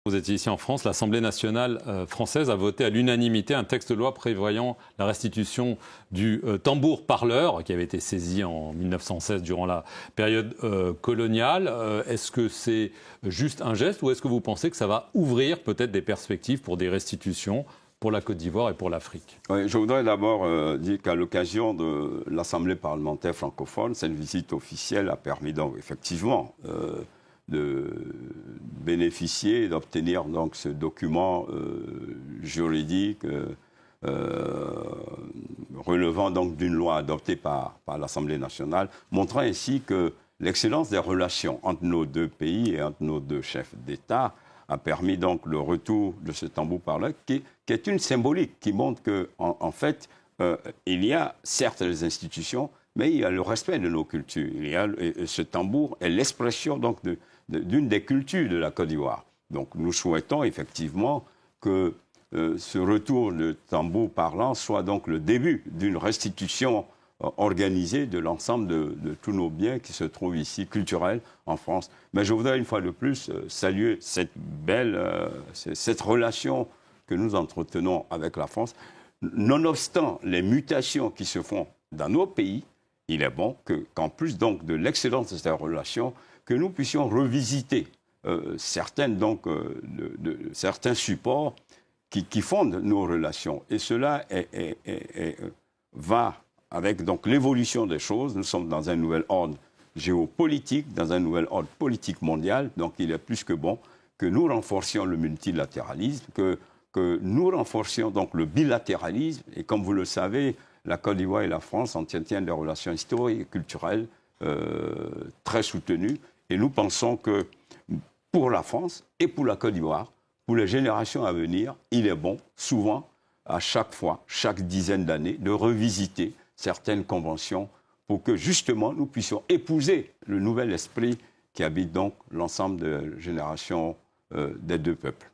Vous étiez ici en France, l'Assemblée nationale française a voté à l'unanimité un texte de loi prévoyant la restitution du tambour parleur qui avait été saisi en 1916 durant la période coloniale. Est-ce que c'est juste un geste ou est-ce que vous pensez que ça va ouvrir peut-être des perspectives pour des restitutions pour la Côte d'Ivoire et pour l'Afrique? Oui, je voudrais d'abord dire qu'à l'occasion de l'Assemblée parlementaire francophone, cette visite officielle a permis donc effectivement de bénéficier, d'obtenir donc ce document juridique relevant donc d'une loi adoptée par l'Assemblée nationale, montrant ainsi que l'excellence des relations entre nos deux pays et entre nos deux chefs d'État a permis donc le retour de ce tambour parleur qui est une symbolique, qui montre qu'en fait, il y a certes les institutions, mais il y a le respect de nos cultures. Ce tambour est l'expression donc d'une des cultures de la Côte d'Ivoire. Donc nous souhaitons effectivement que ce retour de tambour parlant soit donc le début d'une restitution organisée de l'ensemble de tous nos biens qui se trouvent ici, culturels, en France. Mais je voudrais une fois de plus saluer cette relation que nous entretenons avec la France. Nonobstant les mutations qui se font dans nos pays, il est bon qu'en plus donc de l'excellence de cette relation, que nous puissions revisiter certains supports qui fondent nos relations. Et cela va avec donc l'évolution des choses. Nous sommes dans un nouvel ordre géopolitique, dans un nouvel ordre politique mondial. Donc il est plus que bon que nous renforcions le multilatéralisme, que nous renforcions donc le bilatéralisme. Et comme vous le savez, la Côte d'Ivoire et la France entretiennent des relations historiques et culturelles très soutenues. Et nous pensons que pour la France et pour la Côte d'Ivoire, pour les générations à venir, il est bon, souvent, à chaque fois, chaque dizaine d'années, de revisiter certaines conventions pour que, justement, nous puissions épouser le nouvel esprit qui habite donc l'ensemble des générations des deux peuples.